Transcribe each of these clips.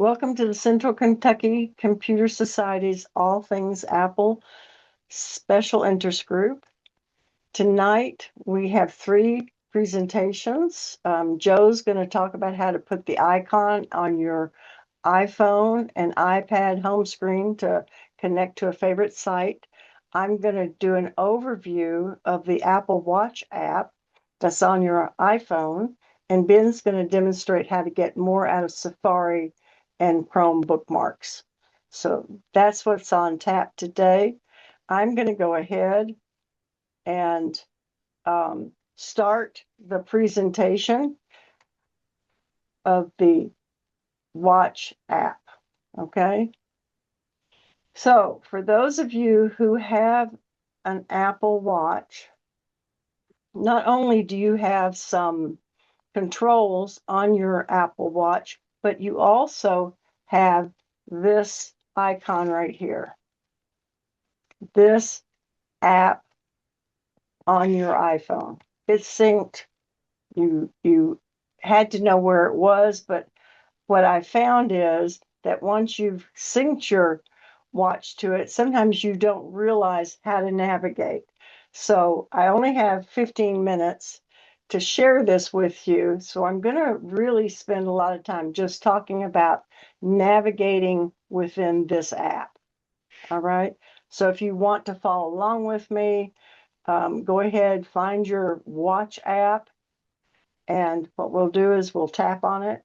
Welcome to the Central Kentucky Computer Society's All Things Apple Special Interest Group. Tonight, we have three presentations. Joe's going to talk about how to put the icon on your iPhone and iPad home screen to connect to a favorite site. I'm going to do an overview of the Apple Watch app that's on your iPhone, and Ben's going to demonstrate how to get more out of Safari and Chrome bookmarks. So that's what's on tap today. I'm going to go ahead and start the presentation of the Watch app. Okay. So for those of you who have an Apple Watch, not only do you have some controls on your Apple Watch, but you also have this icon right here. This app on your iPhone. It's synced. You had to know where it was, but what I found is that once you've synced your watch to it, sometimes you don't realize how to navigate. So I only have 15 minutes to share this with you. So I'm going to really spend a lot of time just talking about navigating within this app. All right. So if you want to follow along with me, go ahead, find your watch app. And what we'll do is we'll tap on it.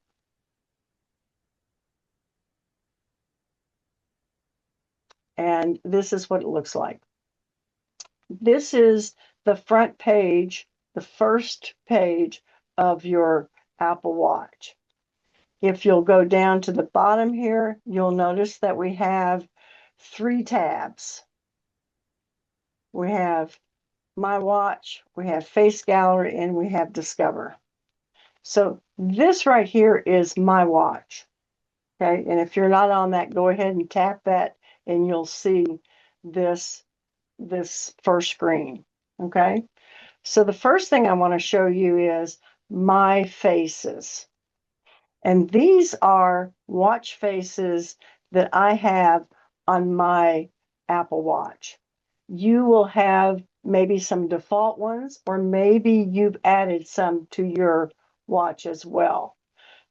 And this is what it looks like. This is the front page, the first page of your Apple Watch. If you'll go down to the bottom here, you'll notice that we have three tabs. We have My Watch, we have Face Gallery, and we have Discover. So this right here is My Watch. Okay, and if you're not on that, go ahead and tap that and you'll see this first screen. Okay, so the first thing I want to show you is My Faces. And these are watch faces that I have on my Apple Watch. You will have maybe some default ones, or maybe you've added some to your watch as well.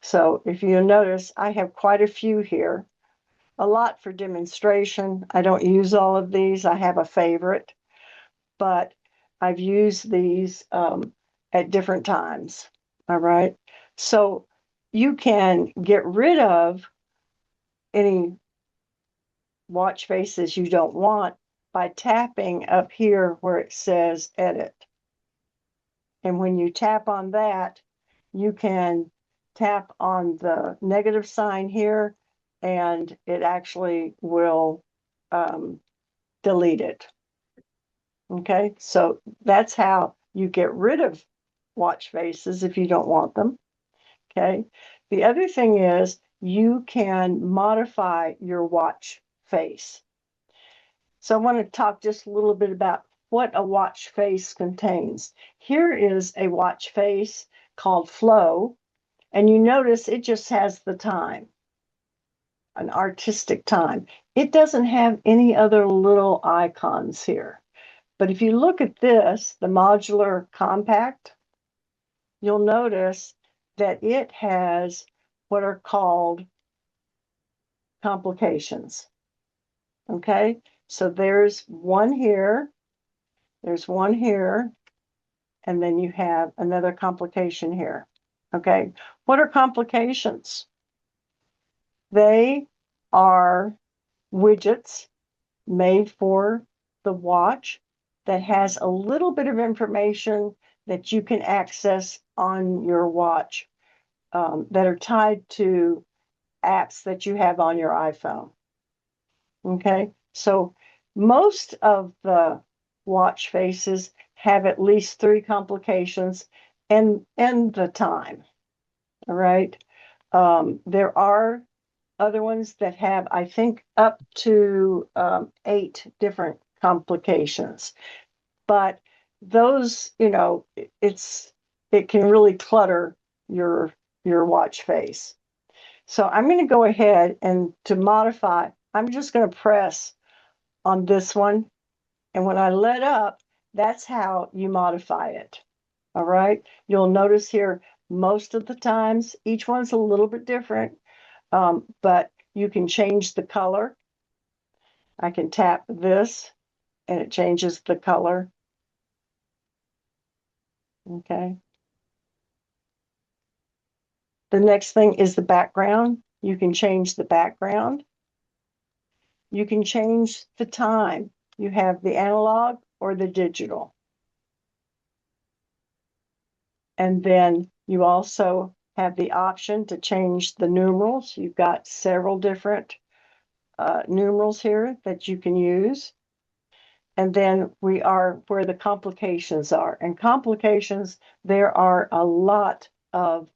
So if you notice, I have quite a few here, a lot for demonstration. I don't use all of these. I have a favorite, but I've used these at different times. All right. So you can get rid of any watch faces you don't want by tapping up here where it says edit. And when you tap on that, you can tap on the negative sign here and it actually will delete it. Okay, so that's how you get rid of watch faces if you don't want them. Okay, the other thing is you can modify your watch face. So I want to talk just a little bit about what a watch face contains. Here is a watch face called Flow, and you notice it just has the time, an artistic time. It doesn't have any other little icons here. But if you look at this, the modular compact, you'll notice that it has what are called complications. Okay, so there's one here, there's one here, and then you have another complication here. Okay, what are complications? They are widgets made for the watch that has a little bit of information that you can access on your watch that are tied to apps that you have on your iPhone. Okay, so most of the watch faces have at least three complications and the time. All right, there are other ones that have, I think, up to 8 different complications. But those, it can really clutter your watch face. So I'm going to go ahead and to modify, I'm just going to press on this one. And when I let up, that's how you modify it. All right. You'll notice here most of the times, each one's a little bit different, but you can change the color. I can tap this and it changes the color. Okay. The next thing is the background. You can change the background. You can change the time. You have the analog or the digital. And then you also have the option to change the numerals. You've got several different numerals here that you can use. And then we are where the complications are. And complications, there are a lot of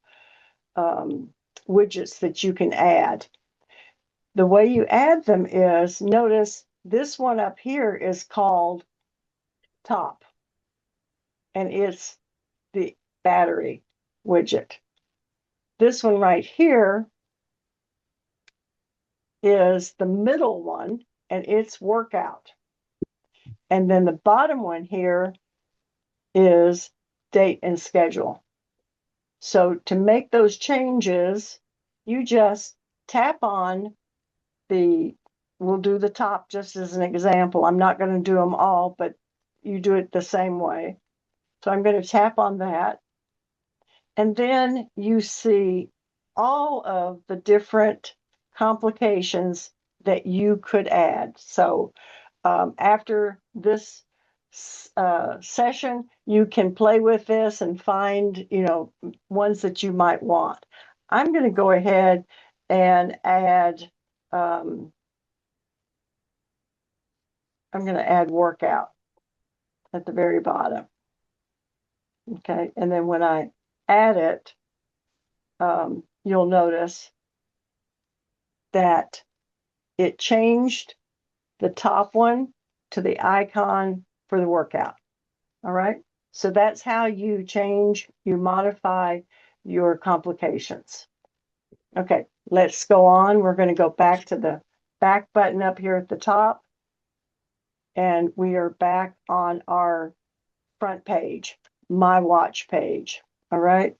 widgets that you can add. The way you add them is, notice this one up here is called top, and it's the battery widget. This one right here is the middle one, and it's workout. And then the bottom one here is date and schedule. So to make those changes, you just tap on we'll do the top just as an example. I'm not going to do them all, but you do it the same way. So I'm going to tap on that. And then you see all of the different complications that you could add. So after this session, you can play with this and find, ones that you might want. I'm going to go ahead and add, I'm going to add workout at the very bottom. Okay. And then when I add it, you'll notice that it changed the top one to the icon for the workout. All right. So that's how you modify your complications. Okay, let's go on. We're going to go back to the back button up here at the top. And we are back on our front page, my watch page. All right.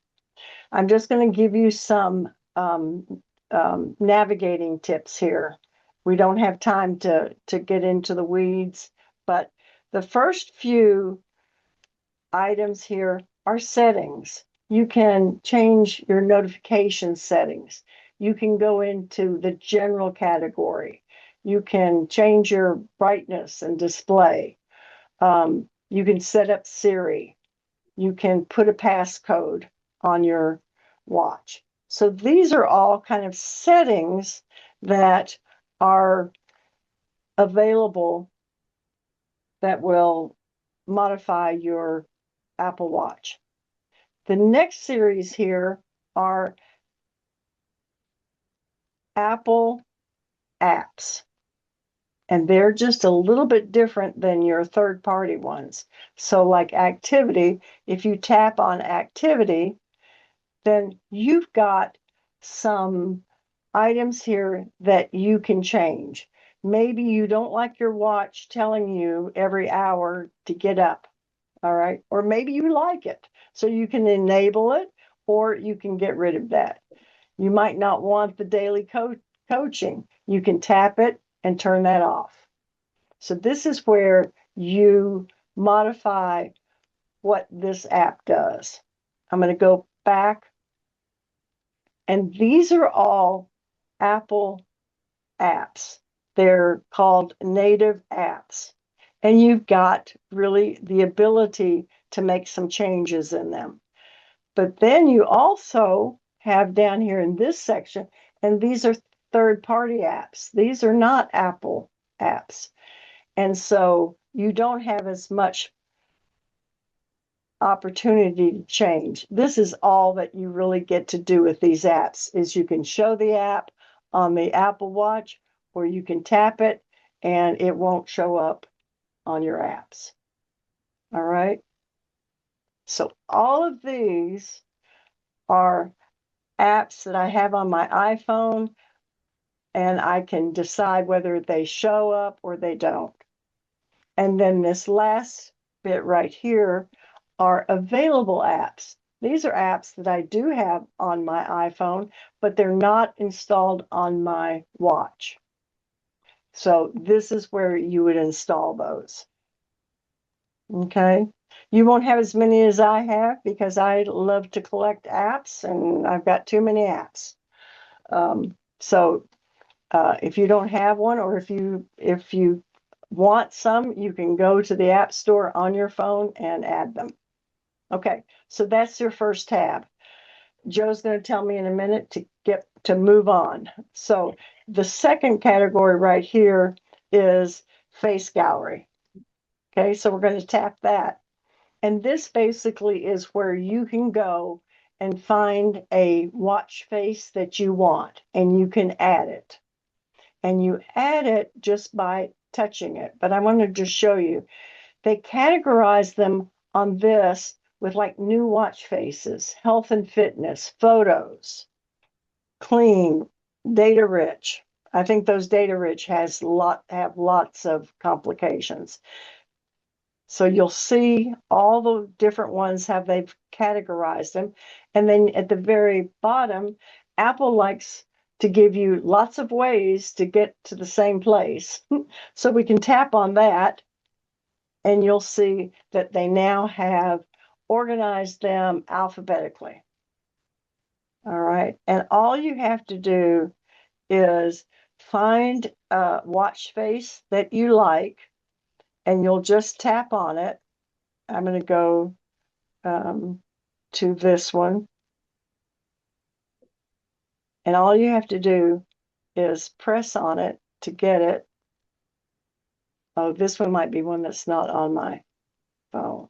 I'm just going to give you some navigating tips here. We don't have time to get into the weeds, but the first few items here are settings. You can change your notification settings. You can go into the general category. You can change your brightness and display. You can set up Siri. You can put a passcode on your watch. So these are all kind of settings that are available that will modify your Apple Watch. The next series here are Apple apps, and they're just a little bit different than your third-party ones. So like activity, if you tap on activity, then you've got some items here that you can change. Maybe you don't like your watch telling you every hour to get up, all right? Or maybe you like it. So you can enable it or you can get rid of that. You might not want the daily coaching. You can tap it and turn that off. So this is where you modify what this app does. I'm going to go back. And these are all Apple apps. They're called native apps. And you've got really the ability to make some changes in them. But then you also have down here in this section, and these are third-party apps. These are not Apple apps. And so you don't have as much opportunity to change. This is all that you really get to do with these apps is you can show the app on the Apple Watch or you can tap it and it won't show up on your apps. All right. So all of these are apps that I have on my iPhone, and I can decide whether they show up or they don't. And then this last bit right here are available apps. These are apps that I do have on my iPhone, but they're not installed on my watch. So this is where you would install those. Okay. You won't have as many as I have because I love to collect apps and I've got too many apps. So if you don't have one, or if you want some, you can go to the App Store on your phone and add them. Okay, so that's your first tab. Joe's going to tell me in a minute to move on. So the second category right here is Face Gallery. Okay, so we're going to tap that. And this basically is where you can go and find a watch face that you want, and you can add it. And you add it just by touching it. But I wanted to show you, they categorize them on this with like new watch faces, health and fitness, photos, clean, data rich. I think those data rich have lots of complications. So you'll see all the different ones they've categorized them. And then at the very bottom, Apple likes to give you lots of ways to get to the same place. So we can tap on that and you'll see that they now have organized them alphabetically. All right. And all you have to do is find a watch face that you like, and you'll just tap on it. I'm going to go to this one. And all you have to do is press on it to get it. Oh, this one might be one that's not on my phone.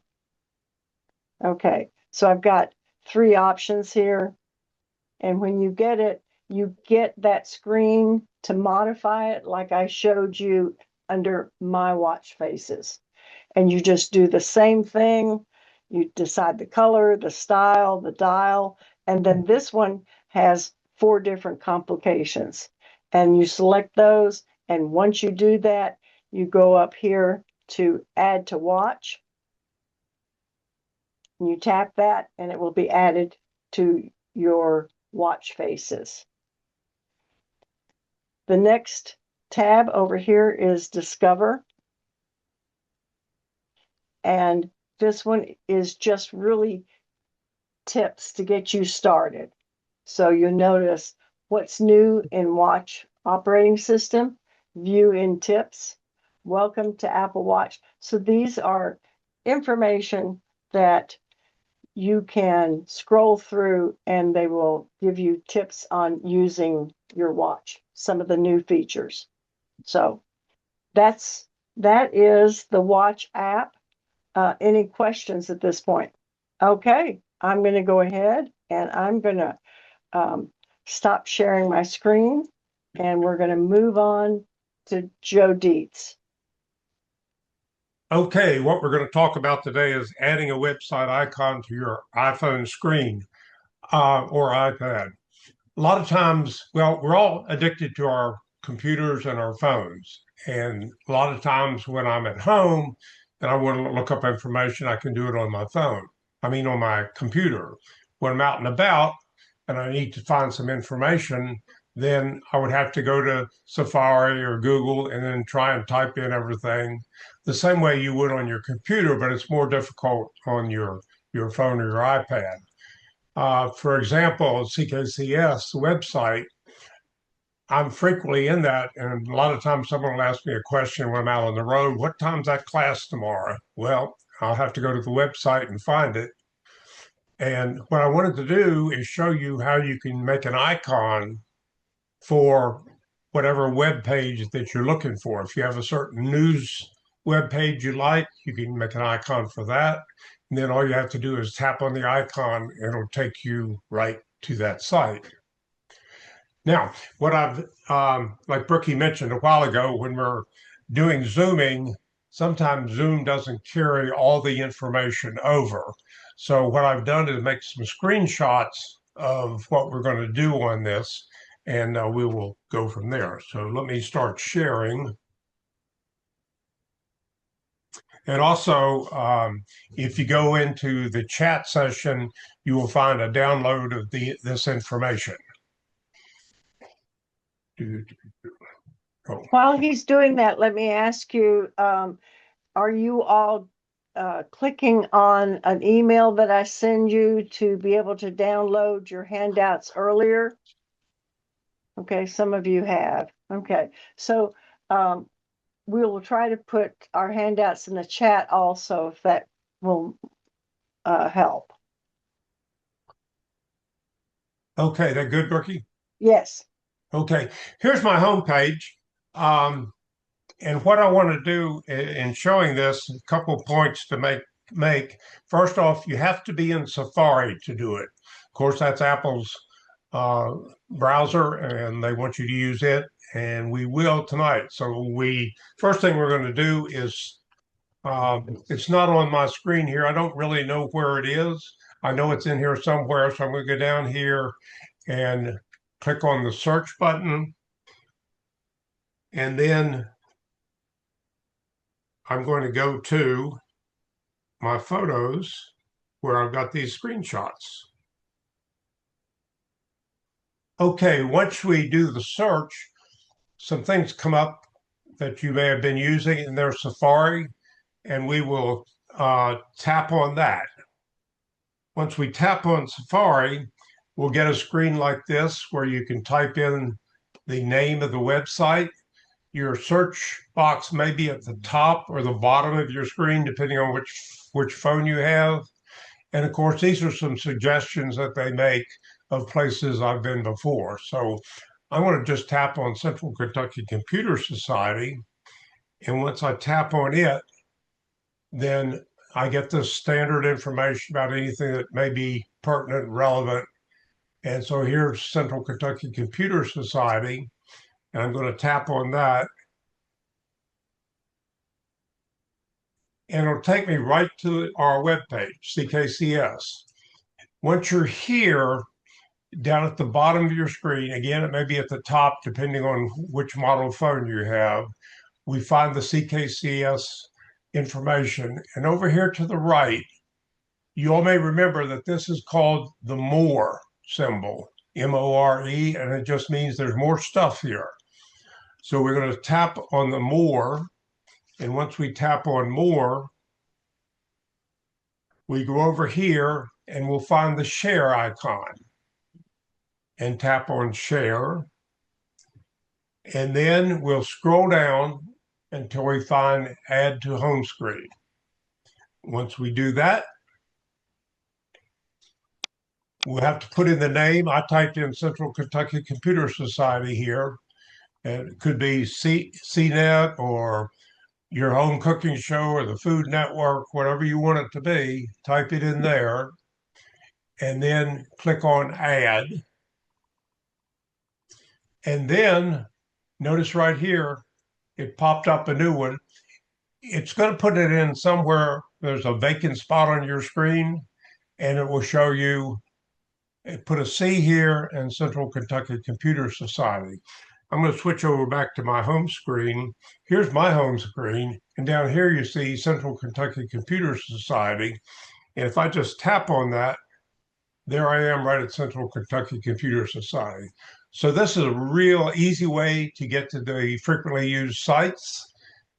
Okay, so I've got 3 options here. And when you get it, you get that screen to modify it like I showed you under my watch faces. And you just do the same thing. You decide the color, the style, the dial, and then this one has 4 different complications. And you select those, and once you do that, you go up here to add to watch. And you tap that, and it will be added to your watch faces. The next tab over here is Discover. And this one is just really tips to get you started. So you notice what's new in watch operating system, view in tips, welcome to Apple Watch. So these are information that you can scroll through and they will give you tips on using your watch, some of the new features. So that is the watch app. Any questions at this point? Okay, I'm going to go ahead and I'm going to stop sharing my screen, and we're going to move on to Joe Dietz. Okay, what we're going to talk about today is adding a website icon to your iPhone screen or iPad. A lot of times, well, we're all addicted to our computers and our phones. And a lot of times when I'm at home and I want to look up information, I can do it on my phone. On my computer. When I'm out and about and I need to find some information, then I would have to go to Safari or Google and then try and type in everything the same way you would on your computer, but it's more difficult on your phone or your iPad. For example, CKCS website, I'm frequently in that, and a lot of times someone will ask me a question when I'm out on the road. What time's that class tomorrow? Well, I'll have to go to the website and find it. And what I wanted to do is show you how you can make an icon for whatever web page that you're looking for. If you have a certain news web page you like, you can make an icon for that. And then all you have to do is tap on the icon, and it'll take you right to that site. Now, what like Brookie mentioned a while ago, when we're doing Zooming, sometimes Zoom doesn't carry all the information over. So what I've done is make some screenshots of what we're going to do on this, and we will go from there. So let me start sharing. And also, if you go into the chat session, you will find a download of this information. Oh. While he's doing that, let me ask you, are you all clicking on an email that I send you to be able to download your handouts earlier? Okay, some of you have. Okay, so we will try to put our handouts in the chat also, if that will help. Okay, that good, Brookie? Yes. Okay, here's my homepage. And what I want to do in showing this, a couple points to make. First off, you have to be in Safari to do it. Of course, that's Apple's browser, and they want you to use it, and we will tonight. So first thing we're going to do is, it's not on my screen here. I don't really know where it is. I know it's in here somewhere, so I'm going to go down here and click on the search button, and then I'm going to go to my photos where I've got these screenshots. Okay, once we do the search, some things come up that you may have been using in their Safari, and we will tap on that. Once we tap on Safari, we'll get a screen like this where you can type in the name of the website. Your search box may be at the top or the bottom of your screen, depending on which phone you have. And of course, these are some suggestions that they make of places I've been before. So I want to just tap on Central Kentucky Computer Society. And once I tap on it, then I get the standard information about anything that may be pertinent and relevant. And so here's Central Kentucky Computer Society, and I'm going to tap on that. And it'll take me right to our webpage, CKCS. Once you're here, down at the bottom of your screen, again, it may be at the top, depending on which model phone you have, we find the CKCS information. And over here to the right, you all may remember that this is called the More symbol, M-O-R-E, and it just means there's more stuff here. So we're going to tap on the More, and once we tap on More, we go over here and we'll find the Share icon and tap on Share. And then we'll scroll down until we find Add to Home Screen. Once we do that, we'll have to put in the name. I typed in Central Kentucky Computer Society here, and it could be CNET or your home cooking show or the Food Network, whatever you want it to be. Type it in there, and then click on Add. And then notice right here, it popped up a new one. It's going to put it in somewhere. There's a vacant spot on your screen, and it will show you, put a C here and Central Kentucky Computer Society. I'm going to switch over back to my home screen. Here's my home screen, and down here you see Central Kentucky Computer Society. And if I just tap on that, there I am right at Central Kentucky Computer Society. So this is a real easy way to get to the frequently used sites,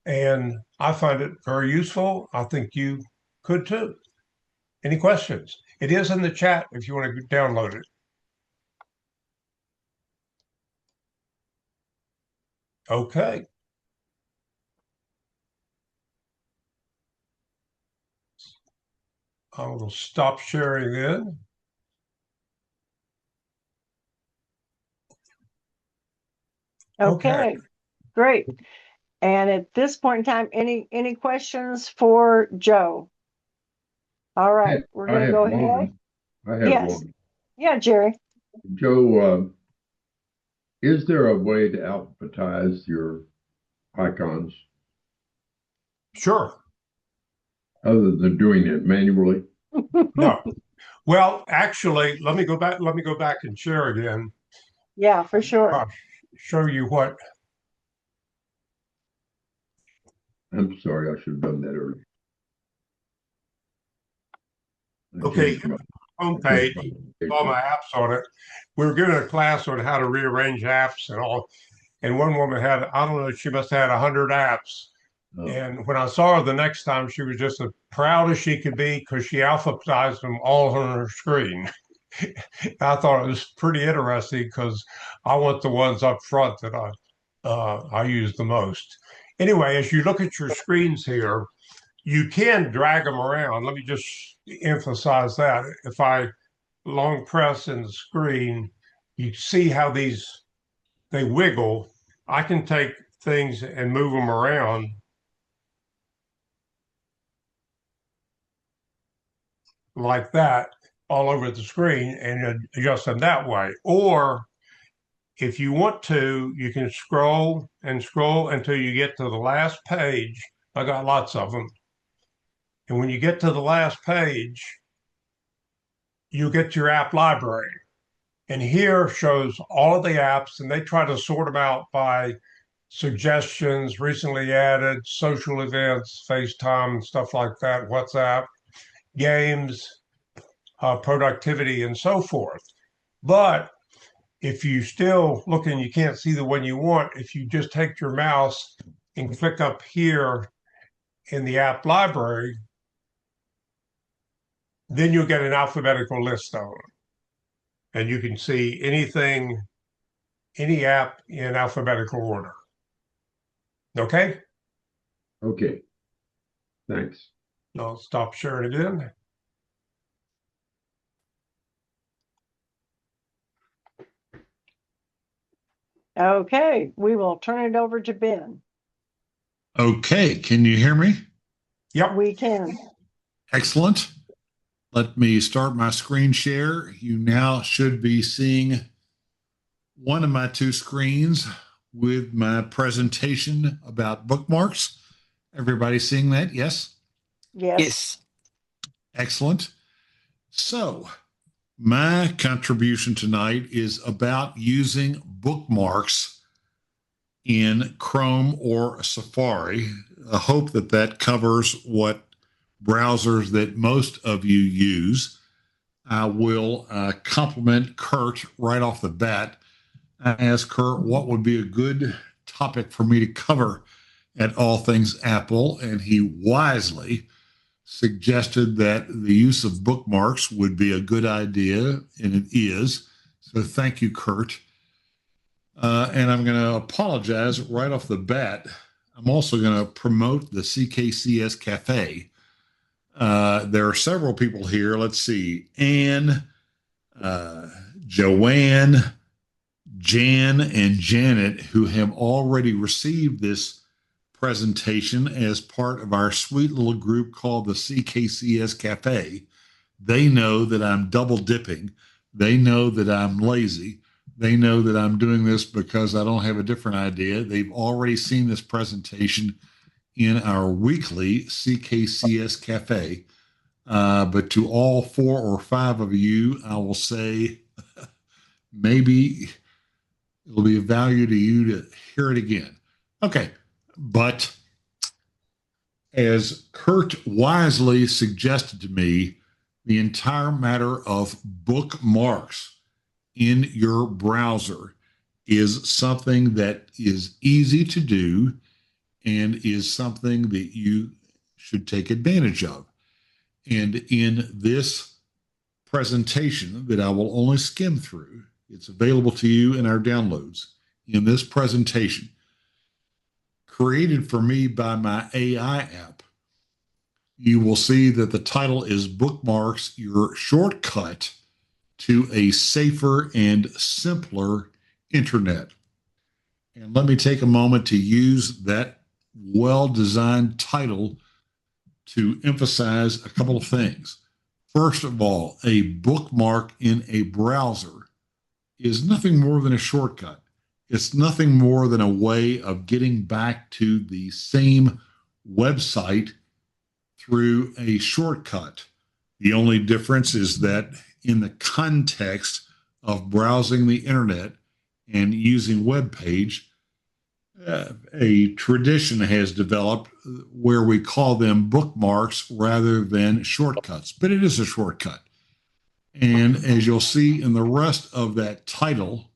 and I find it very useful. I think you could too. Any questions? It is in the chat if you want to download it. Okay. I will stop sharing then. Okay. Great. And at this point in time, any questions for Joe? All right, we're going to go ahead. I have Yes. one. Yeah, Jerry. Joe, is there a way to alphabetize your icons Sure. other than doing it manually? No. Well, actually, let me go back. Let me go back and share again. Yeah, for sure. Show you what. I'm sorry, I should have done that earlier. Okay, homepage, all my apps on it. We were given a class on how to rearrange apps and all. And one woman had, I don't know, she must have had 100 apps. Oh, And when I saw her the next time, she was just as proud as she could be because she alphabetized them all on her screen. I thought it was pretty interesting because I want the ones up front that I use the most. Anyway, as you look at your screens here, you can drag them around. Let me just emphasize that. If I long press in the screen, you see how they wiggle. I can take things and move them around like that all over the screen and adjust them that way. Or if you want to, you can scroll and scroll until you get to the last page. I got lots of them. And when you get to the last page, you get your app library. And here shows all of the apps, and they try to sort them out by suggestions, recently added, social events, FaceTime, stuff like that, WhatsApp, games, productivity, and so forth. But if you still look and you can't see the one you want, if you just take your mouse and click up here in the app library, then you'll get an alphabetical list of them. And you can see anything, any app in alphabetical order. Okay? okay. Thanks. I'll stop sharing again. Okay, we will turn it over to Ben. Okay, can you hear me? Yep. We can. Excellent. Let me start my screen share. You now should be seeing one of my two screens with my presentation about bookmarks. Everybody seeing that? Yes? Yes. Excellent. So, my contribution tonight is about using bookmarks in Chrome or Safari. I hope that that covers what browsers that most of you use. I will compliment Kurt right off the bat. I asked Kurt what would be a good topic for me to cover at All Things Apple, and he wisely suggested that the use of bookmarks would be a good idea, and it is. So thank you, Kurt. And I'm going to apologize right off the bat. I'm also going to promote the CKCS Cafe. There are several people here. Let's see. Anne, Joanne, Jan, and Janet, who have already received this presentation as part of our sweet little group called the CKCS Cafe. They know that I'm double dipping. They know that I'm lazy. They know that I'm doing this because I don't have a different idea. They've already seen this presentation in our weekly CKCS Cafe. But to all 4 or 5 of you, I will say maybe it'll be of value to you to hear it again. Okay. But as Kurt wisely suggested to me, the entire matter of bookmarks in your browser is something that is easy to do and is something that you should take advantage of. And in this presentation that I will only skim through, it's available to you in our downloads. In this presentation, created for me by my AI app, you will see that the title is Bookmarks, Your Shortcut to a Safer and Simpler Internet. And let me take a moment to use that well-designed title to emphasize a couple of things. First of all, a bookmark in a browser is nothing more than a shortcut. It's nothing more than a way of getting back to the same website through a shortcut. The only difference is that in the context of browsing the internet and using web page, a tradition has developed where we call them bookmarks rather than shortcuts, but it is a shortcut. And as you'll see in the rest of that title,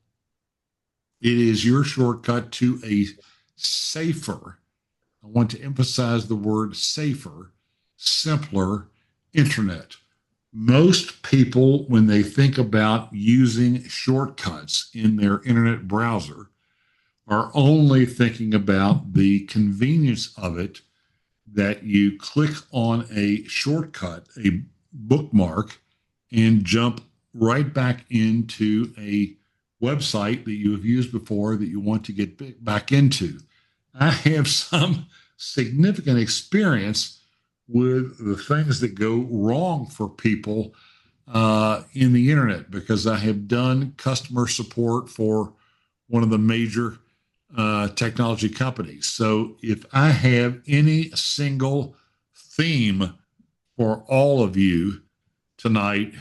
it is your shortcut to a safer, I want to emphasize the word safer, simpler internet. Most people, when they think about using shortcuts in their internet browser, are only thinking about the convenience of it, that you click on a shortcut, a bookmark, and jump right back into a website that you have used before that you want to get back into. I have some significant experience with the things that go wrong for people in the internet, because I have done customer support for one of the major technology companies. So if I have any single theme for all of you tonight,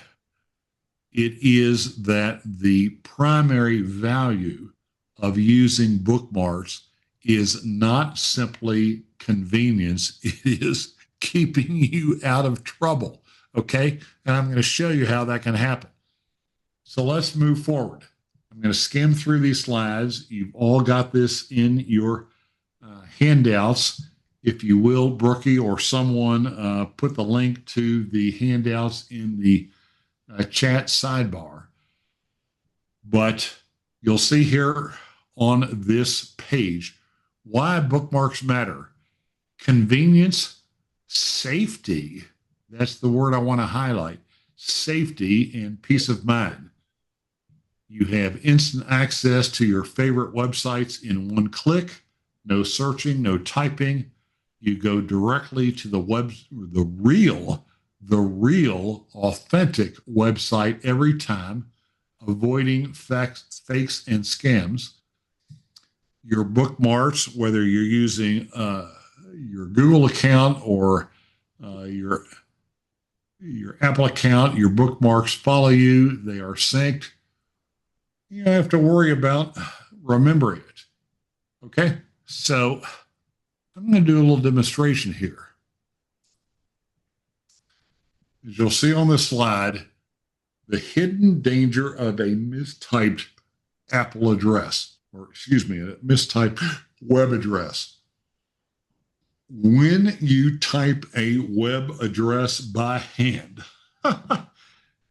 it is that the primary value of using bookmarks is not simply convenience, it is keeping you out of trouble. Okay. And I'm going to show you how that can happen. So let's move forward. I'm going to skim through these slides. You've all got this in your handouts. If you will, Brookie or someone, put the link to the handouts in the chat sidebar. But you'll see here on this page why bookmarks matter. Convenience, safety, that's the word I want to highlight, safety and peace of mind. You have instant access to your favorite websites in one click, no searching, no typing. You go directly to the real authentic website every time, avoiding fakes and scams. Your bookmarks, whether you're using your Google account or your Apple account, your bookmarks follow you. They are synced. You don't have to worry about remembering it. Okay, so I'm going to do a little demonstration here. As you'll see on this slide, the hidden danger of a mistyped Apple address, or excuse me, a mistyped web address. When you type a web address by hand,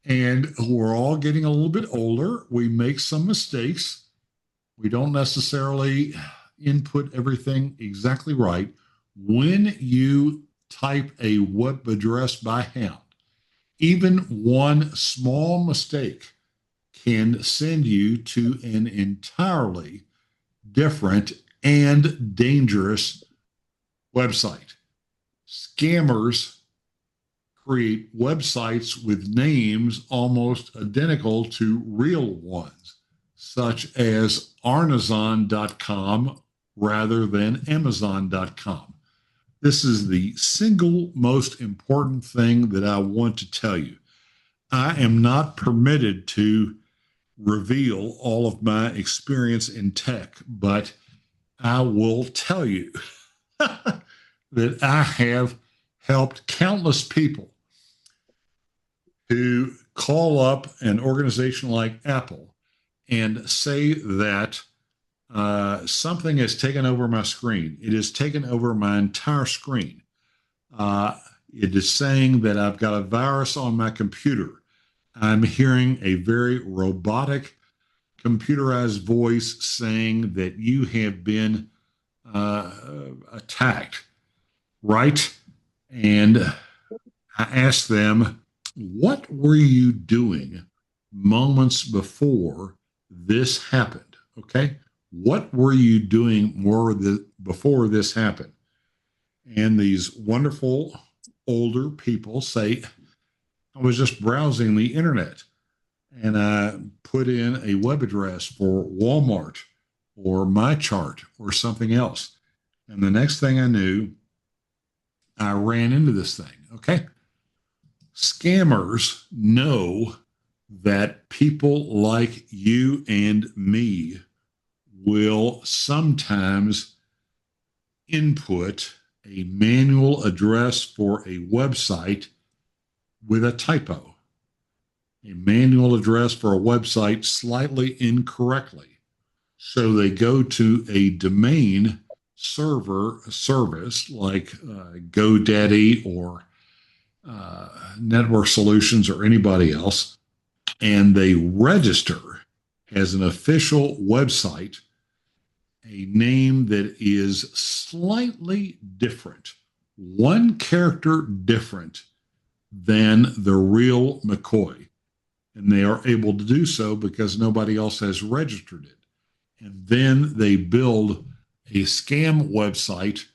and we're all getting a little bit older, we make some mistakes. We don't necessarily input everything exactly right. When you type a web address by hand, even one small mistake can send you to an entirely different and dangerous website. Scammers create websites with names almost identical to real ones, such as Arnazon.com rather than Amazon.com. This is the single most important thing that I want to tell you. I am not permitted to reveal all of my experience in tech, but I will tell you that I have helped countless people who call up an organization like Apple and say that something has taken over my screen. It has taken over my entire screen. It is saying that I've got a virus on my computer. I'm hearing a very robotic, computerized voice saying that you have been attacked, right? And I asked them, what were you doing moments before this happened? Okay. What were you doing before this happened? And these wonderful older people say, I was just browsing the internet and I put in a web address for Walmart or MyChart or something else. And the next thing I knew, I ran into this thing. Okay. Scammers know that people like you and me will sometimes input a manual address for a website with a typo, a manual address for a website slightly incorrectly. So they go to a domain server service like GoDaddy or Network Solutions or anybody else, and they register as an official website a name that is slightly different, one character different than the real McCoy. And they are able to do so because nobody else has registered it. And then they build a scam website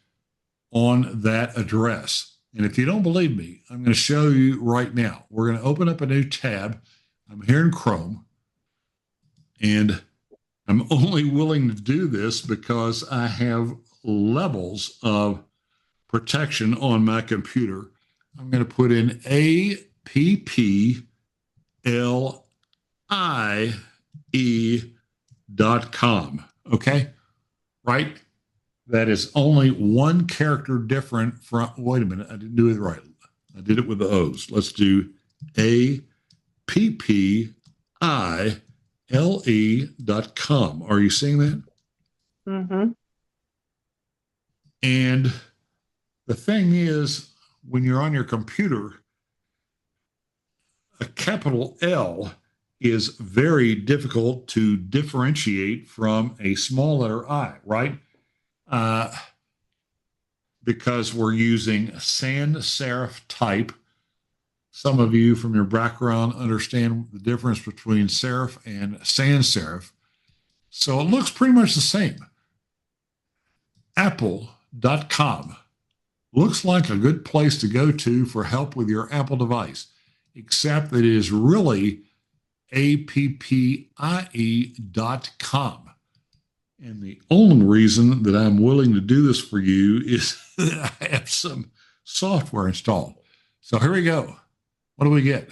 on that address. And if you don't believe me, I'm going to show you right now. We're going to open up a new tab. I'm here in Chrome, and I'm only willing to do this because I have levels of protection on my computer. I'm going to put in APPLIE.com. Okay? Right? That is only one character different from, wait a minute, I didn't do it right. I did it with the O's. Let's do APPILE.com. Are you seeing that? Mm-hmm. And the thing is, when you're on your computer, a capital L is very difficult to differentiate from a small letter I, right? Because we're using sans serif type. Some of you from your background understand the difference between serif and sans serif. So it looks pretty much the same. Apple.com looks like a good place to go to for help with your Apple device, except that it is really APPIE.com. And the only reason that I'm willing to do this for you is that I have some software installed. So here we go. What do we get?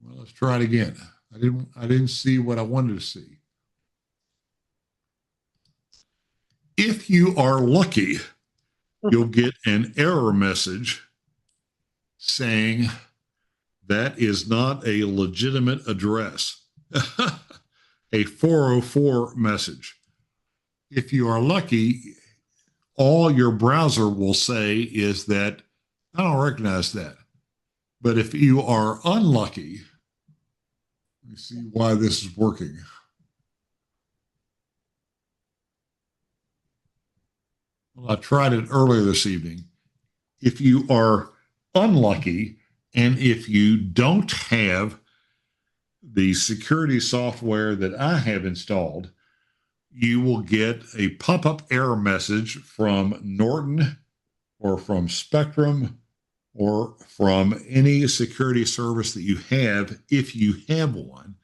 Well, let's try it again. I didn't see what I wanted to see. If you are lucky, you'll get an error message saying that is not a legitimate address, a 404 message. If you are lucky, all your browser will say is that I don't recognize that. But if you are unlucky, let me see why this is working. Well, I tried it earlier this evening. If you are unlucky and if you don't have the security software that I have installed, you will get a pop-up error message from Norton or from Spectrum or from any security service that you have, if you have one,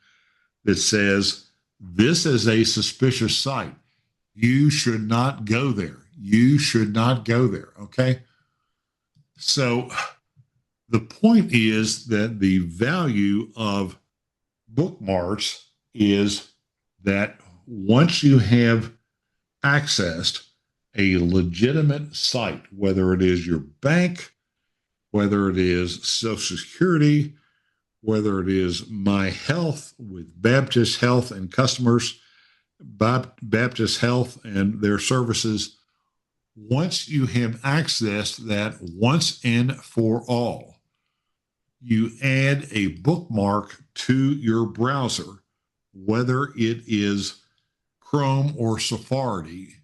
that says, this is a suspicious site. You should not go there. You should not go there, okay? So the point is that the value of bookmarks is that once you have accessed a legitimate site, whether it is your bank, whether it is Social Security, whether it is My Health with Baptist Health and customers, Baptist Health and their services, once you have accessed that once and for all, you add a bookmark to your browser, whether it is Chrome or Safari,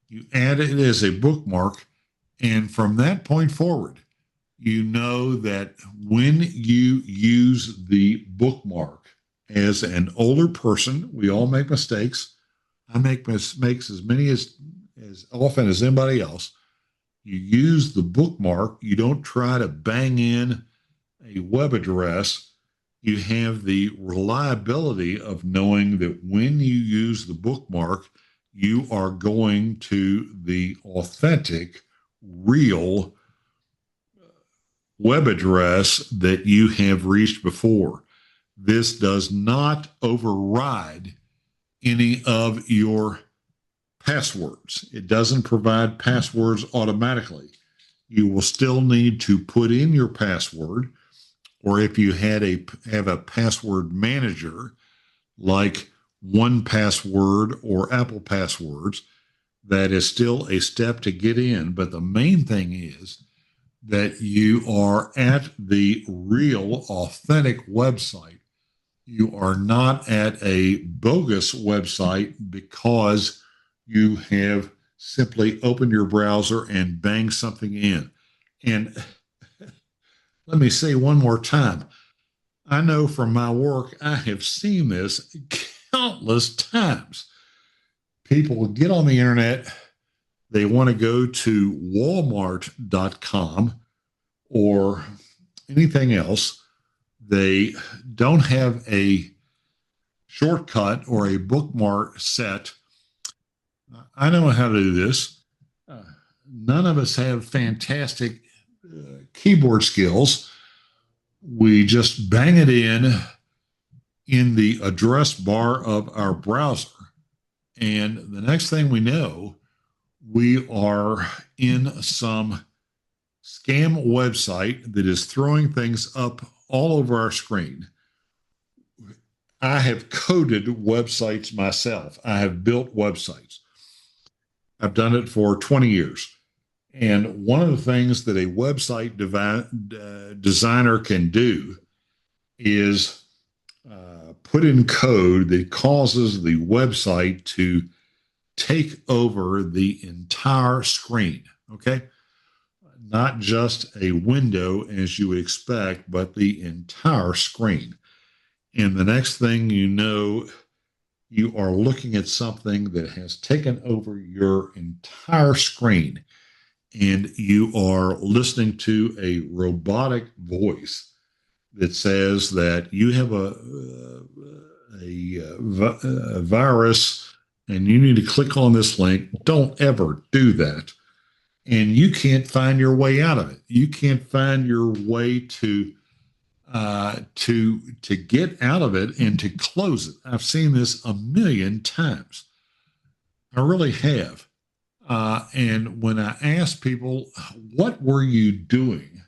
you add it as a bookmark, and from that point forward, you know that when you use the bookmark as an older person, we all make mistakes. I make mistakes as many as often as anybody else. You use the bookmark. You don't try to bang in a web address. You have the reliability of knowing that when you use the bookmark, you are going to the authentic, real web address that you have reached before. This does not override any of your passwords. It doesn't provide passwords automatically. You will still need to put in your password, or if you have a password manager like 1Password or Apple Passwords, that is still a step to get in. But the main thing is that you are at the real, authentic website. You are not at a bogus website because you have simply opened your browser and banged something in. And let me say one more time, I know from my work, I have seen this countless times. People get on the internet, they want to go to walmart.com or anything else. They don't have a shortcut or a bookmark set. I know how to do this. None of us have fantastic keyboard skills. We just bang it in the address bar of our browser. And the next thing we know, we are in some scam website that is throwing things up all over our screen. I have coded websites myself. I have built websites. I've done it for 20 years. And one of the things that a website designer can do is put in code that causes the website to take over the entire screen, okay? Not just a window as you would expect, but the entire screen. And the next thing you know, you are looking at something that has taken over your entire screen, and you are listening to a robotic voice that says that you have a virus and you need to click on this link. Don't ever do that. And you can't find your way out of it. You can't find your way to get out of it and to close it. I've seen this a million times. I really have. And when I ask people, what were you doing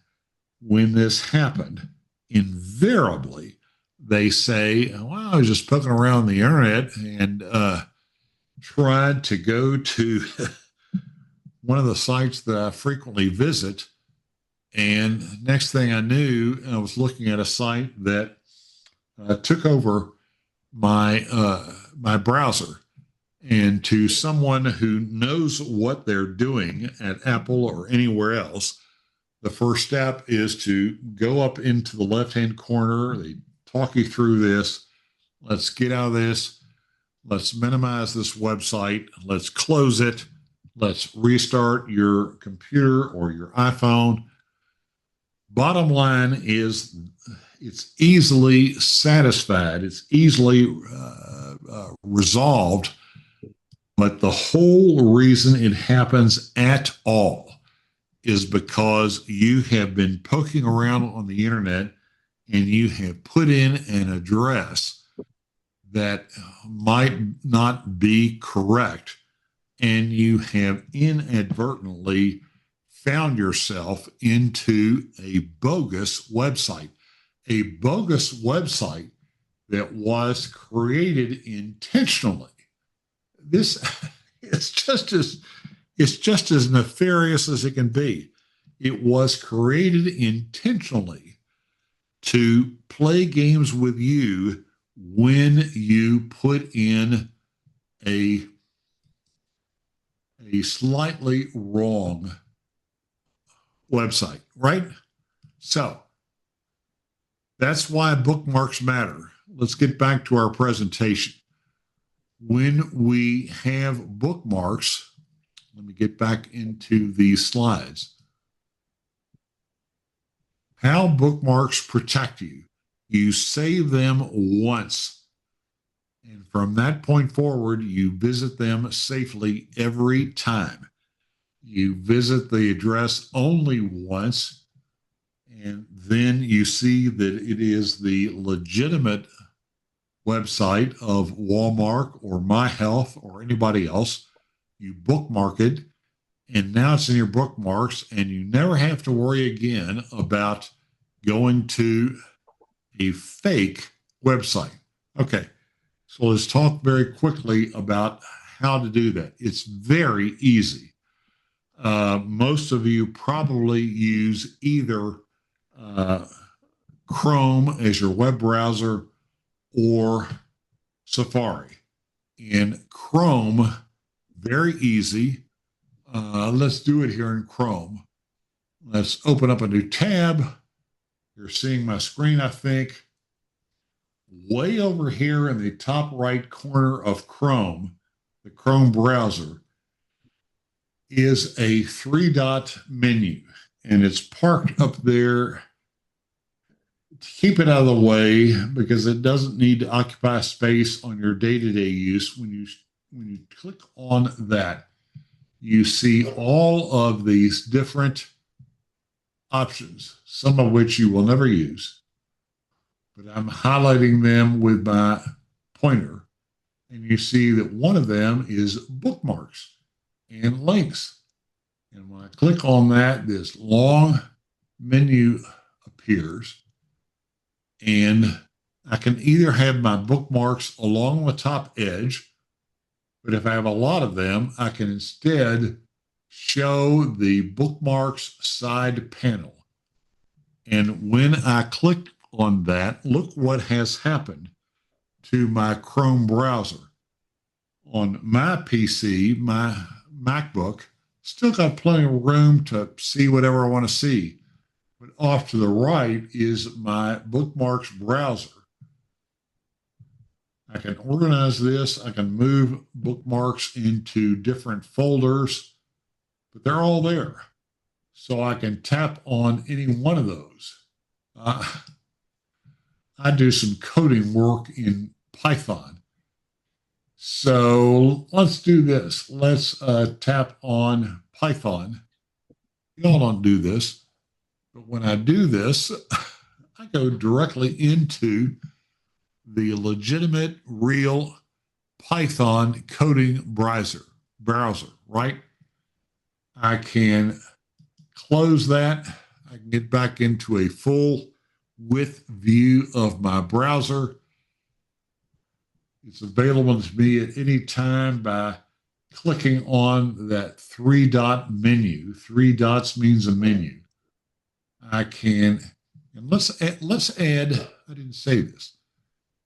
when this happened? Invariably, they say, well, I was just poking around the internet and tried to go to one of the sites that I frequently visit. And next thing I knew, I was looking at a site that took over my my browser. And to someone who knows what they're doing at Apple or anywhere else, the first step is to go up into the left-hand corner. They talk you through this. Let's get out of this. Let's minimize this website. Let's close it. Let's restart your computer or your iPhone. Bottom line is it's easily satisfied. It's easily resolved. But the whole reason it happens at all is because you have been poking around on the internet and you have put in an address that might not be correct, and you have inadvertently found yourself into a bogus website that was created intentionally. This it's just as nefarious as it can be. It was created intentionally to play games with you when you put in a slightly wrong website, right? So that's why bookmarks matter. Let's get back to our presentation. When we have bookmarks, let me get back into these slides. How bookmarks protect you. You save them once, And from that point forward, you visit them safely every time. You visit the address only once, and then you see that it is the legitimate website of Walmart or My Health or anybody else. You bookmark it, and now it's in your bookmarks, and you never have to worry again about going to a fake website. Okay, so let's talk very quickly about how to do that. It's very easy. Most of you probably use either Chrome as your web browser or Safari. In Chrome, very easy. Let's do it here in Chrome. Let's open up a new tab. You're seeing my screen, I think. Way over here in the top right corner of Chrome, the Chrome browser, is a 3-dot menu, and it's parked up there to keep it out of the way because it doesn't need to occupy space on your day-to-day use. When you click on that, you see all of these different options, some of which you will never use, but I'm highlighting them with my pointer, and you see that one of them is bookmarks and links. And when I click on that, this long menu appears, and I can either have my bookmarks along the top edge, but if I have a lot of them, I can instead show the bookmarks side panel. And when I click on that, look what has happened to my Chrome browser. On my PC, my MacBook, still got plenty of room to see whatever I want to see. But off to the right is my bookmarks browser. I can organize this. I can move bookmarks into different folders, but they're all there. So I can tap on any one of those. I do some coding work in Python. So let's do this. Let's tap on Python. Y'all don't do this, but when I do this, I go directly into the legitimate, real Python coding browser, right? I can close that. I can get back into a full width view of my browser. It's available to me at any time by clicking on that 3-dot menu. 3 dots means a menu. I can, and let's add, I didn't say this.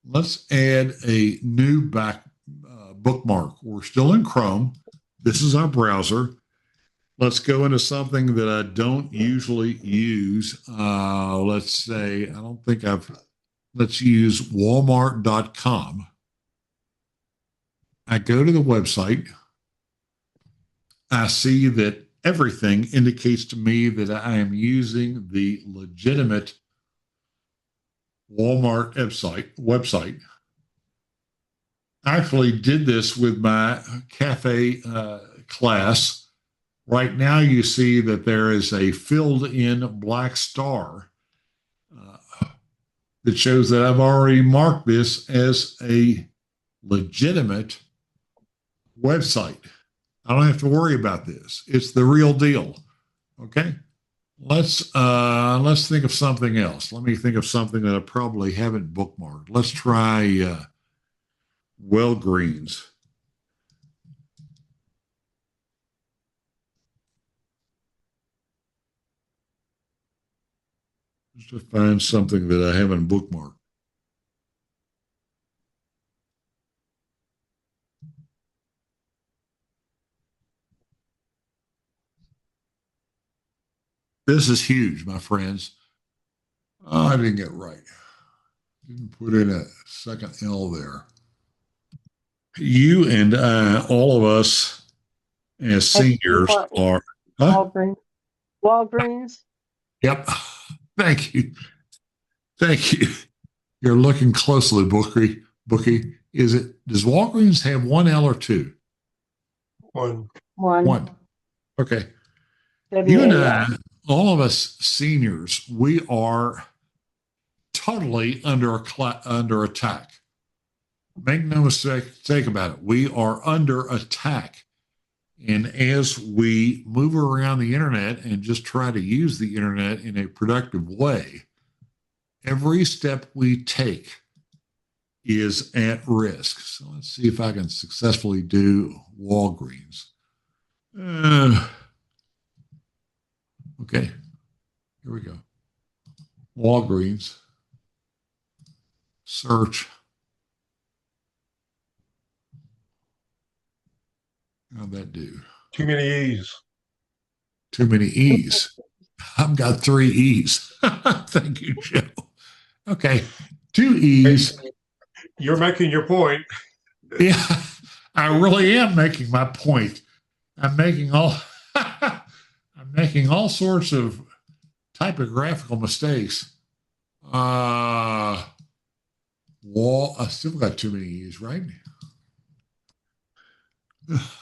Let's add a new bookmark. We're still in Chrome. This is our browser. Let's go into something that I don't usually use. Let's say, let's use walmart.com. I go to the website. I see that everything indicates to me that I am using the legitimate Walmart website. I actually did this with my cafe class. Right now, you see that there is a filled-in black star that shows that I've already marked this as a legitimate website. I don't have to worry about this. It's the real deal. Okay. Let's think of something else. Let me think of something that I probably haven't bookmarked. Let's try Walgreens. Just to find something that I haven't bookmarked. This is huge, my friends. Oh, I didn't get it right. Didn't put in a second L there. You and I, all of us as seniors are. Huh? Walgreens. Yep. Thank you. Thank you. You're looking closely, Bookie, does Walgreens have one L or two? One. One. Okay. You and WAL. I, all of us seniors, we are totally under attack. Make no mistake about it. We are under attack. And as we move around the internet and just try to use the internet in a productive way, every step we take is at risk. So let's see if I can successfully do Walgreens. Okay, here we go. Walgreens, search. How'd that do? Too many E's. Too many E's. I've got 3 E's. Thank you, Joe. Okay, 2 E's. You're making your point. Yeah, I really am making my point. I'm making all sorts of typographical mistakes. I still got too many E's, right?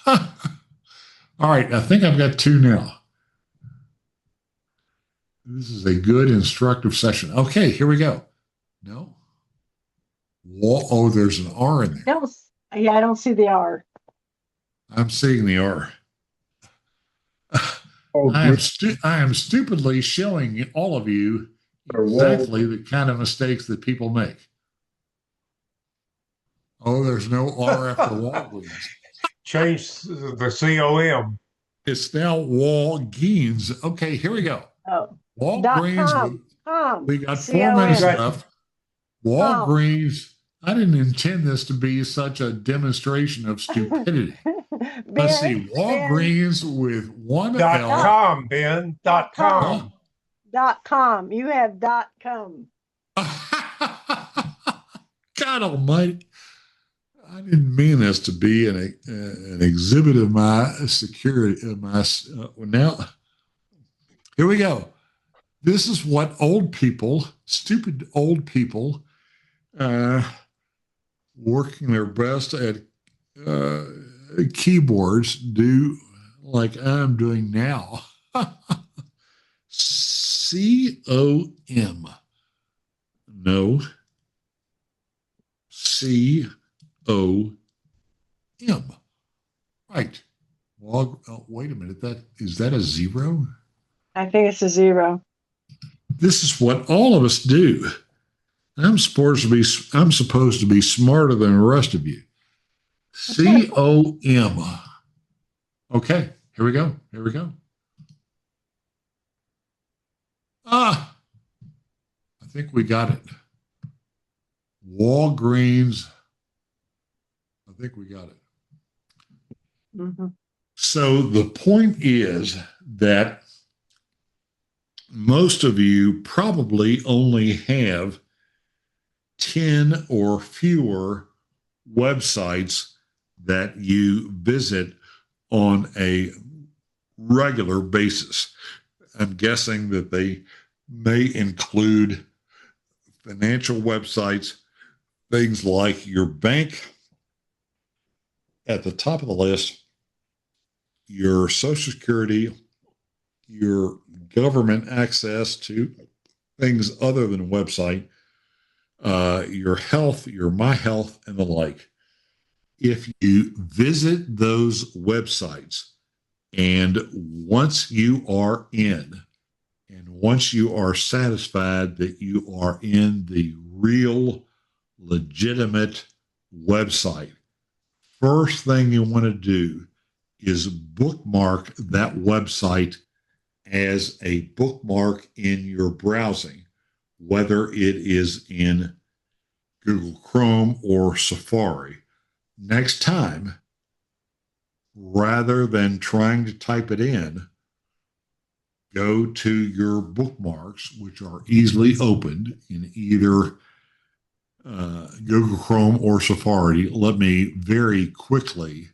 All right, I think I've got 2 now. This is a good instructive session. Okay, here we go. No. Oh, there's an R in there. I don't see the R. I'm seeing the R. Oh, I am stupidly showing all of you exactly the kind of mistakes that people make. Oh, there's no R after Walgreens. Change the COM. It's now Walgreens. Okay, here we go. Oh. Walgreens. .com. We got 4 C-O-M. minutes left. Walgreens. I didn't intend this to be such a demonstration of stupidity. Let's see. Walgreens with one L. .com, Ben. .com. .com. You have .com. God almighty. I didn't mean this to be an exhibit of my security. Now, here we go. This is what stupid old people, working their best at keyboards do, like I'm doing now. COM. No. COM. Right. Well, wait a minute. Is that a 0? I think it's a 0. This is what all of us do. I'm supposed to be smarter than the rest of you. COM. Okay, here we go. I think we got it. Walgreens. I think we got it. Mm-hmm. So the point is that most of you probably only have 10 or fewer websites that you visit on a regular basis. I'm guessing that they may include financial websites, things like your bank at the top of the list, your Social Security, your government access to things other than a website, your health, your My Health, and the like. If you visit those websites, and once you are in, and once you are satisfied that you are in the real, legitimate website, first thing you want to do is bookmark that website as a bookmark in your browsing, whether it is in Google Chrome or Safari. Next time, rather than trying to type it in, go to your bookmarks, which are easily opened in either Google Chrome or Safari. Let me very quickly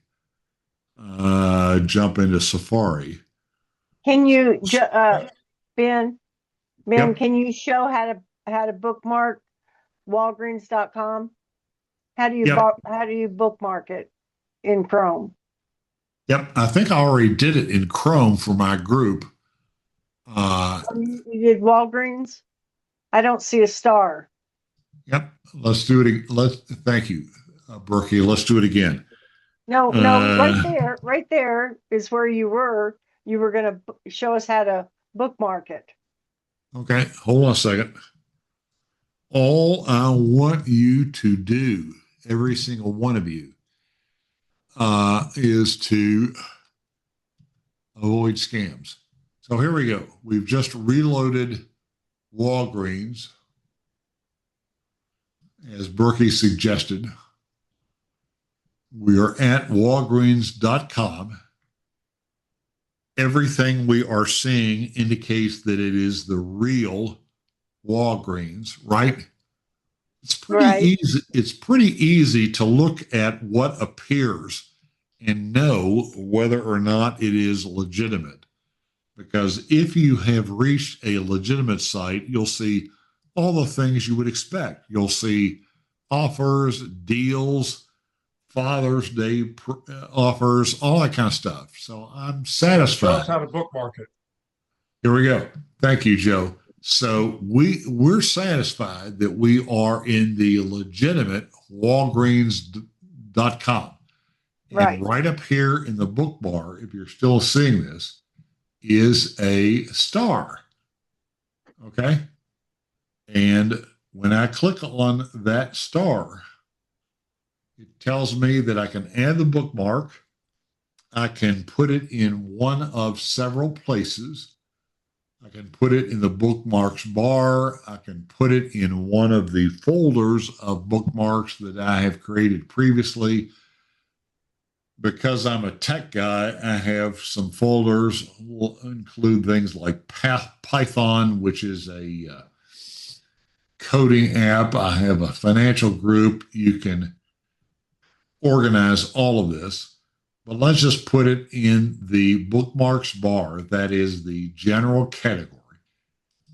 jump into Safari. Can you, Ben? Yep. Can you show how to bookmark Walgreens.com? Yep. how do you bookmark it in Chrome? Yep. I think I already did it in Chrome for my group. You did Walgreens? I don't see a star. Yep. Let's do it. Thank you, Berkey. Let's do it again. No, Uh, right there is where you were. You were going to show us how to bookmark it. okay. Hold on a second. All I want you to do, every single one of you, is to avoid scams. So here we go. We've just reloaded Walgreens, as Berkey suggested. We are at walgreens.com. Everything we are seeing indicates that it is the real Walgreens, right? It's pretty Right. easy. It's pretty easy to look at what appears and know whether or not it is legitimate. Because if you have reached a legitimate site, you'll see all the things you would expect. You'll see offers, deals, Father's Day offers, all that kind of stuff. So I'm Show us satisfied. how to bookmark it. Here we go. Thank you, Joe. So we're satisfied that we are in the legitimate Walgreens.com. Right. And right up here in the book bar, if you're still seeing this, is a star. Okay. And when I click on that star, it tells me that I can add the bookmark. I can put it in one of several places. I can put it in the bookmarks bar. I can put it in one of the folders of bookmarks that I have created previously. Because I'm a tech guy, I have some folders will include things like Python, which is a coding app. I have a financial group. You can organize all of this, but let's just put it in the bookmarks bar. That is the general category,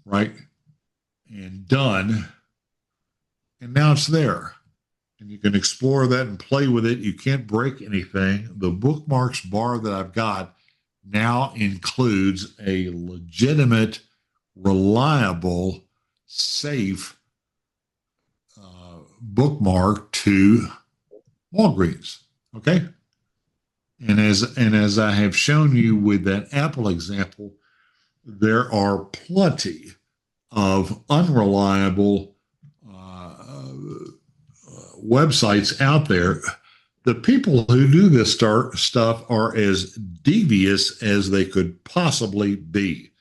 right? And done. And now it's there. And you can explore that and play with it. You can't break anything. The bookmarks bar that I've got now includes a legitimate, reliable, safe bookmark to Walgreens. Okay. And as I have shown you with that Apple example, there are plenty of unreliable websites out there. The people who do this stuff are as devious as they could possibly be,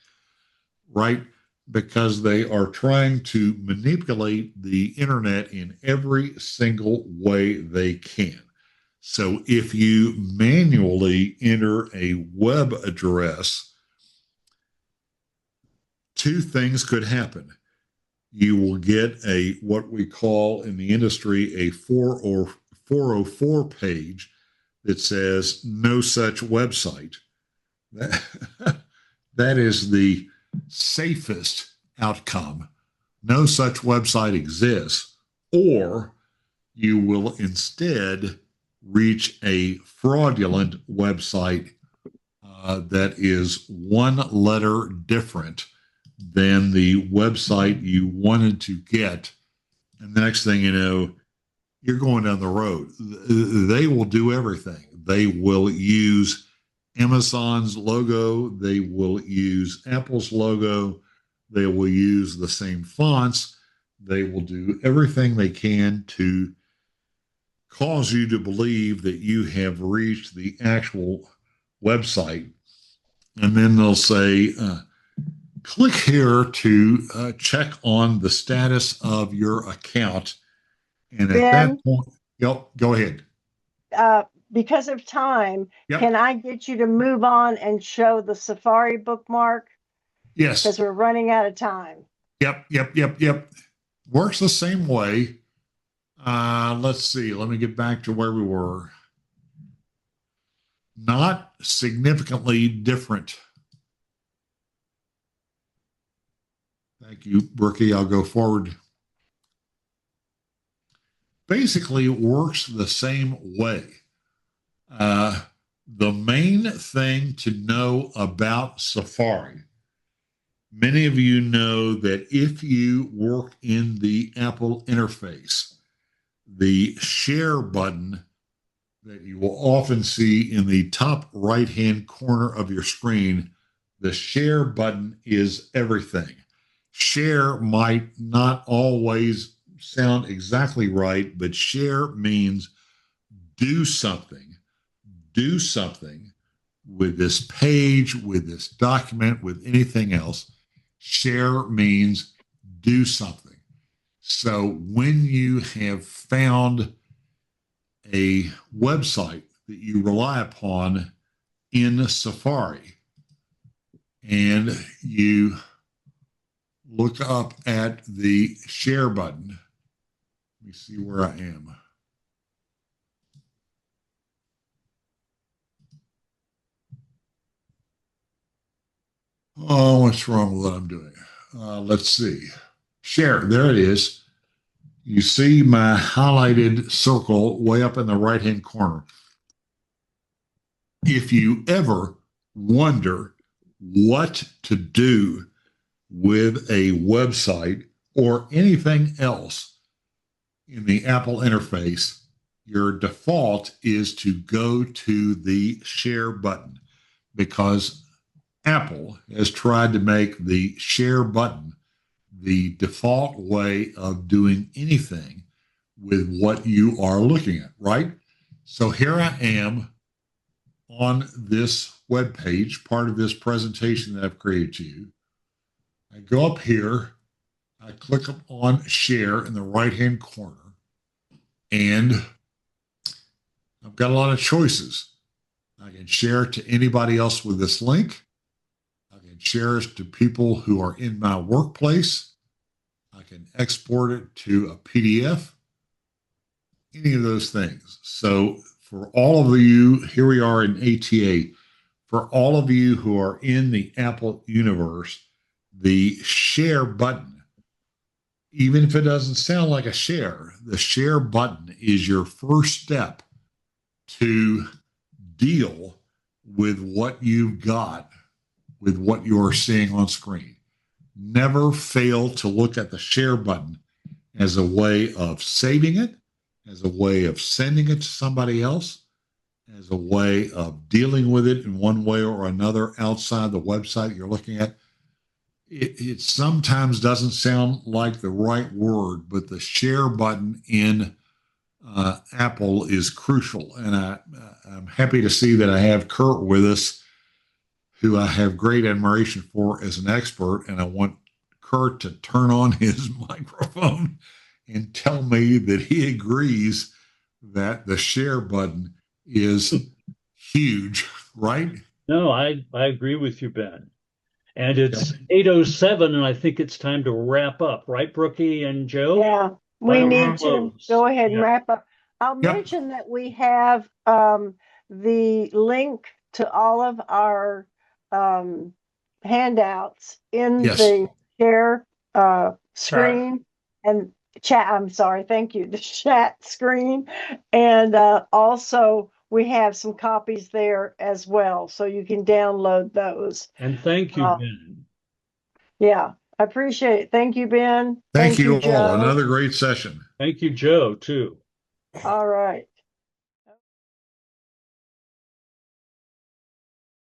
right? Because they are trying to manipulate the internet in every single way they can. So if you manually enter a web address, two things could happen. You will get a what we call in the industry a 404 page that says no such website. That, that is the safest outcome. No such website exists. Or you will instead reach a fraudulent website that is one letter different than the website you wanted to get. And the next thing you know, you're going down the road. They will do everything. They will use Amazon's logo. They will use Apple's logo. They will use the same fonts. They will do everything they can to cause you to believe that you have reached the actual website. And then they'll say, click here to check on the status of your account. And at that Ben, point, yep, go ahead. because of time, Yep. can I get you to move on and show the Safari bookmark? Yes. Because we're running out of time. Yep. Works the same way. Let's see. Let me get back to where we were. Not significantly different. Thank you, Brookie. I'll go forward. basically works the same way. The main thing to know about Safari, many of you know that if you work in the Apple interface, the share button that you will often see in the top right-hand corner of your screen, the share button is everything. Share might not always sound exactly right, but share means do something. Do something with this page, with this document, with anything else. Share means do something. So when you have found a website that you rely upon in Safari and you look up at the share button, let me see where I am. Oh, what's wrong with what I'm doing? Let's see. Share, there it is. You see my highlighted circle way up in the right-hand corner. If you ever wonder what to do with a website or anything else in the Apple interface, your default is to go to the share button, because Apple has tried to make the share button the default way of doing anything with what you are looking at, right? So here I am on this web page, part of this presentation that I've created to you. I go up here, I click on share in the right-hand corner, and I've got a lot of choices. I can share it to anybody else with this link. I can share it to people who are in my workplace. I can export it to a PDF, any of those things. So for all of you, here we are in ATA, for all of you who are in the Apple universe, the share button, even if it doesn't sound like a share, the share button is your first step to deal with what you've got, with what you're seeing on screen. Never fail to look at the share button as a way of saving it, as a way of sending it to somebody else, as a way of dealing with it in one way or another outside the website you're looking at. It sometimes doesn't sound like the right word, but the share button in Apple is crucial. And I'm happy to see that I have Kurt with us, who I have great admiration for as an expert. And I want Kurt to turn on his microphone and tell me that he agrees that the share button is huge, right? No, I agree with you, Ben. And it's 8:07, and I think it's time to wrap up, right, Brookie and Joe? Yeah, Why we don't need to close? go ahead and Yeah. wrap up. I'll Yep. mention that we have the link to all of our handouts in Yes. the share screen and chat. I'm sorry, thank you, the chat screen. And also we have some copies there as well, so you can download those. And thank you, Ben. Yeah, I appreciate it. Thank you, Ben. Thank you all. Joe. Another great session. Thank you, Joe, too. All right.